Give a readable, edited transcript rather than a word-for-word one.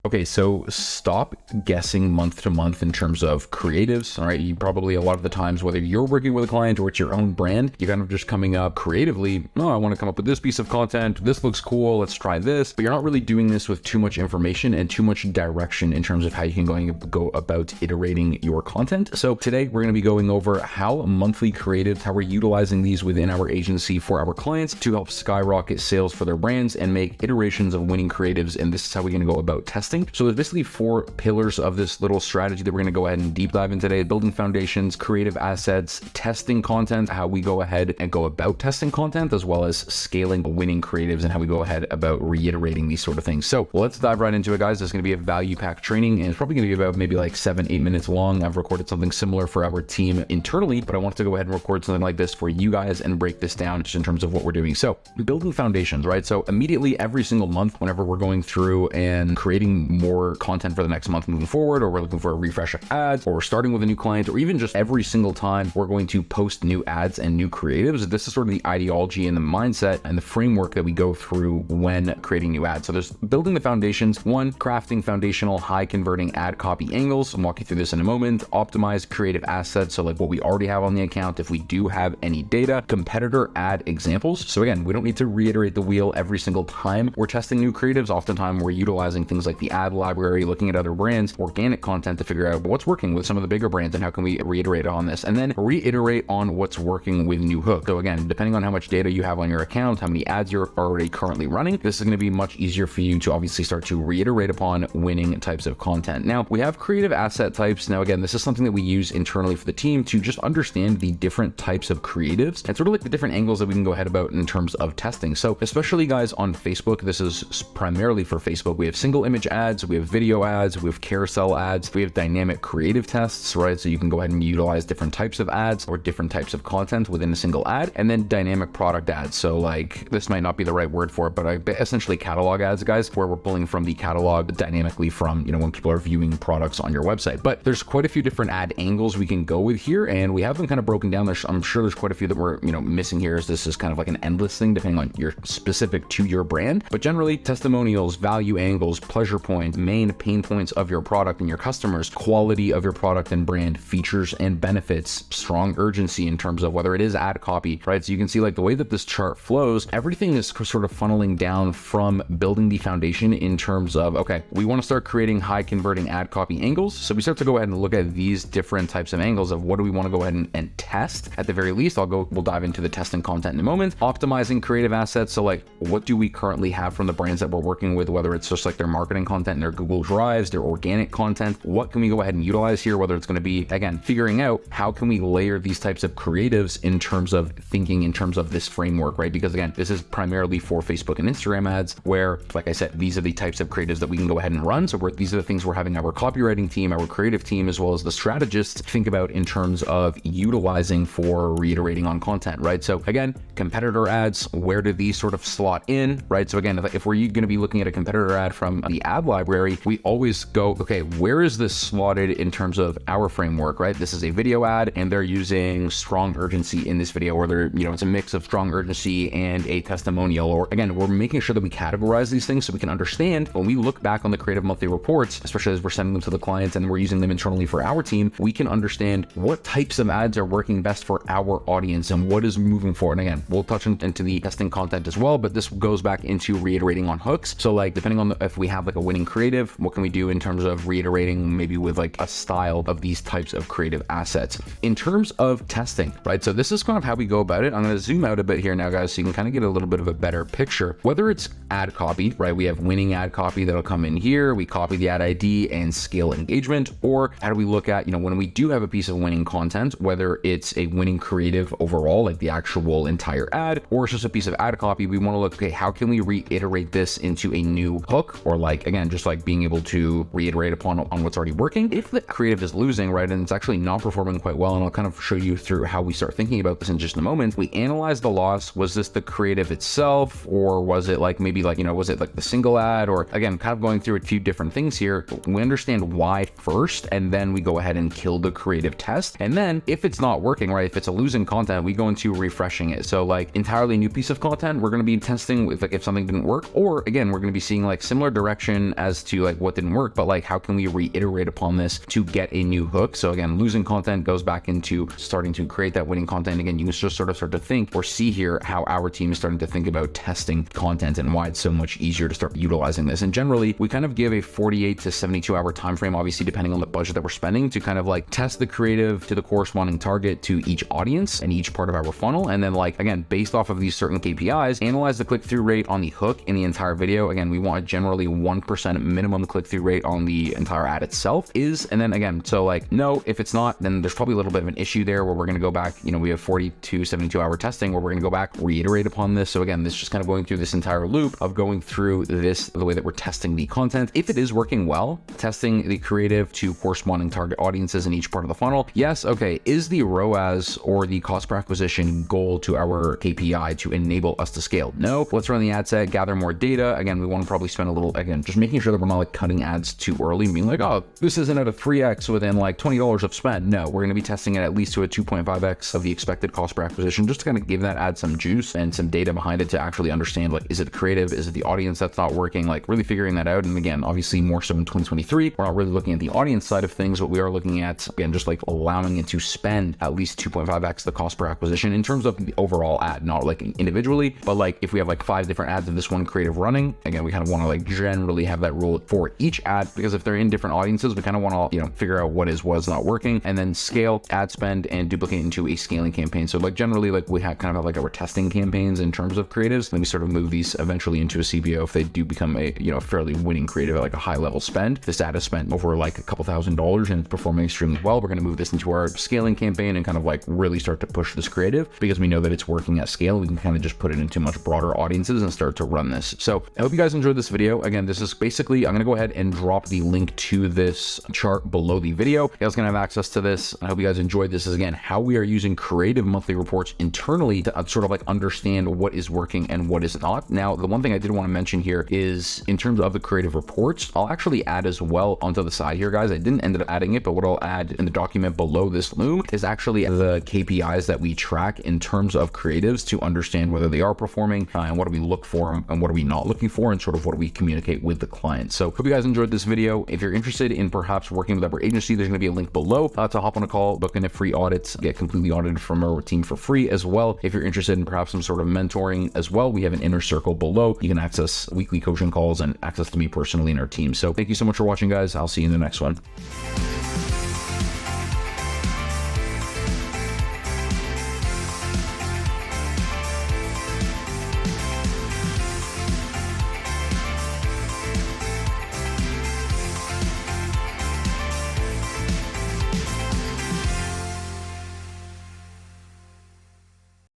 Okay, so stop guessing month to month in terms of creatives. All right, you probably a lot of the times, whether you're working with a client or it's your own brand, you're kind of just coming up creatively. Oh, I want to come up with this piece of content. This looks cool. Let's try this. But you're not really doing this with too much information and too much direction in terms of how you can go about iterating your content. So today we're going to be going over how monthly creatives, how we're utilizing these within our agency for our clients to help skyrocket sales for their brands and make iterations of winning creatives. And this is how we're going to go about testing. So there's basically 4 pillars of this little strategy that we're going to go ahead and deep dive in today: building foundations, creative assets, testing content, how we go ahead and go about testing content, as well as scaling winning creatives and how we go ahead about reiterating these sort of things. So let's dive right into it, guys. This is going to be a value packed training, and it's probably going to be about maybe like 7-8 minutes long. I've recorded something similar for our team internally, but I want to go ahead and record something like this for you guys and break this down just in terms of what we're doing. So building foundations, right? So immediately every single month, whenever we're going through and creating more content for the next month moving forward, or we're looking for a refresh of ads, or we're starting with a new client, or even just every single time we're going to post new ads and new creatives, this is sort of the ideology and the mindset and the framework that we go through when creating new ads. So there's building the foundations. 1, crafting foundational high converting ad copy angles. I'll walk you through this in a moment. Optimize creative assets, so like what we already have on the account if we do have any data. Competitor ad examples. So again, we don't need to reiterate the wheel every single time we're testing new creatives. Oftentimes we're utilizing things like the ad library, looking at other brands, organic content to figure out what's working with some of the bigger brands and how can we reiterate on this, and then reiterate on what's working with new hooks. So again, depending on how much data you have on your account, how many ads you're already currently running, this is going to be much easier for you to obviously start to reiterate upon winning types of content. Now we have creative asset types. Now again, this is something that we use internally for the team to just understand the different types of creatives and sort of like the different angles that we can go ahead about in terms of testing. So especially guys on Facebook, this is primarily for Facebook. We have single image ads, we have video ads, we have carousel ads, we have dynamic creative tests, right? So you can go ahead and utilize different types of ads or different types of content within a single ad, and then dynamic product ads. So like, this might not be the right word for it, but essentially catalog ads, guys, where we're pulling from the catalog dynamically from, when people are viewing products on your website. But there's quite a few different ad angles we can go with here, and we have them kind of broken down. I'm sure there's quite a few that we're, missing here, as this is kind of like an endless thing depending on your specific to your brand. But generally, testimonials, value angles, pleasure points, main pain points of your product and your customers, quality of your product and brand, features and benefits, strong urgency in terms of whether it is ad copy, right? So you can see like the way that this chart flows, everything is sort of funneling down from building the foundation in terms of, okay, we want to start creating high converting ad copy angles. So we start to go ahead and look at these different types of angles of what do we want to go ahead and test at the very least. We'll dive into the testing content in a moment. Optimizing creative assets. So like, what do we currently have from the brands that we're working with, whether it's just like their marketing content and their Google Drives, their organic content, what can we go ahead and utilize here, whether it's going to be, again, figuring out how can we layer these types of creatives in terms of thinking in terms of this framework, right? Because again, this is primarily for Facebook and Instagram ads, where, like I said, these are the types of creatives that we can go ahead and run. So these are the things we're having our copywriting team, our creative team, as well as the strategists think about in terms of utilizing for reiterating on content, right? So again, competitor ads, where do these sort of slot in, right? So again, if we're going to be looking at a competitor ad from the ad library, we always go, okay, where is this slotted in terms of our framework, right? This is a video ad and they're using strong urgency in this video, or they're, it's a mix of strong urgency and a testimonial. Or again, we're making sure that we categorize these things so we can understand when we look back on the creative monthly reports, especially as we're sending them to the clients and we're using them internally for our team, we can understand what types of ads are working best for our audience and what is moving forward. And again, we'll touch into the testing content as well, but this goes back into reiterating on hooks. So like, depending on if we have like a winning creative, what can we do in terms of reiterating maybe with like a style of these types of creative assets in terms of testing, right? So this is kind of how we go about it. I'm going to zoom out a bit here now, guys, so you can kind of get a little bit of a better picture. Whether it's ad copy, right? We have winning ad copy that'll come in here. We copy the ad ID and scale engagement. Or how do we look at, when we do have a piece of winning content, whether it's a winning creative overall, like the actual entire ad, or it's just a piece of ad copy, we want to look, okay, how can we reiterate this into a new hook? Or like, again, just like being able to reiterate upon what's already working. If the creative is losing, right, and it's actually not performing quite well, and I'll kind of show you through how we start thinking about this in just a moment, we analyze the loss. Was this the creative itself, or was it like maybe like, was it like the single ad? Or again, kind of going through a few different things here. We understand why first, and then we go ahead and kill the creative test. And then if it's not working, right, if it's a losing content, we go into refreshing it. So like entirely new piece of content, we're going to be testing with like if something didn't work, or again, we're going to be seeing like similar direction as to like what didn't work, but like how can we reiterate upon this to get a new hook? So again, losing content goes back into starting to create that winning content. Again, you can just sort of start to think or see here how our team is starting to think about testing content and why it's so much easier to start utilizing this. And generally, we kind of give a 48 to 72 hour time frame, obviously depending on the budget that we're spending, to kind of like test the creative to the corresponding target to each audience and each part of our funnel. And then like, again, based off of these certain KPIs, analyze the click-through rate on the hook in the entire video. Again, we want generally 1% minimum click-through rate on the entire ad itself and then again, so like, no, if it's not, then there's probably a little bit of an issue there where we're going to go back, we have 40 to 72 hour testing where we're going to go back, reiterate upon this. So again, this is just kind of going through this entire loop of going through this, the way that we're testing the content. If it is working well, testing the creative to corresponding target audiences in each part of the funnel. Yes. Okay. Is the ROAS or the cost per acquisition goal to our KPI to enable us to scale? No. Let's run the ad set, gather more data. Again, we want to probably spend a little, again, just making sure that we're not like cutting ads too early, being like, oh, this isn't at a 3x within like $20 of spend. No, we're going to be testing it at least to a 2.5x of the expected cost per acquisition, just to kind of give that ad some juice and some data behind it to actually understand, like, is it creative? Is it the audience that's not working? Like really figuring that out. And again, obviously more so in 2023, we're not really looking at the audience side of things, but we are looking at, again, just like allowing it to spend at least 2.5x the cost per acquisition in terms of the overall ad, not like individually, but like if we have like 5 different ads of this one creative running, again, we kind of want to like generally have that rule for each ad, because if they're in different audiences, we kind of want to, figure out what is not working, and then scale ad spend and duplicate into a scaling campaign. So like generally, like we kind of have like our testing campaigns in terms of creatives, then we sort of move these eventually into a CBO if they do become a fairly winning creative at like a high level spend. If this ad is spent over like a couple $1,000s and it's performing extremely well, we're going to move this into our scaling campaign and kind of like really start to push this creative, because we know that it's working at scale. We can kind of just put it into much broader audiences and start to run this. So I hope you guys enjoyed this video. Again, this is basically, I'm going to go ahead and drop the link to this chart below the video. You guys can have access to this. I hope you guys enjoyed this. Is again how we are using creative monthly reports internally to sort of like understand what is working and what is not. Now, the one thing I did want to mention here is in terms of the creative reports, I'll actually add as well onto the side here, guys. I didn't end up adding it, but what I'll add in the document below this loom is actually the KPIs that we track in terms of creatives to understand whether they are performing and what do we look for and what are we not looking for, and sort of what do we communicate with the client. So hope you guys enjoyed this video. If you're interested in perhaps working with our agency, there's going to be a link below to hop on a call, book in a free audit, get completely audited from our team for free as well. If you're interested in perhaps some sort of mentoring as well, we have an inner circle below. You can access weekly coaching calls and access to me personally and our team. So thank you so much for watching, guys. I'll see you in the next one.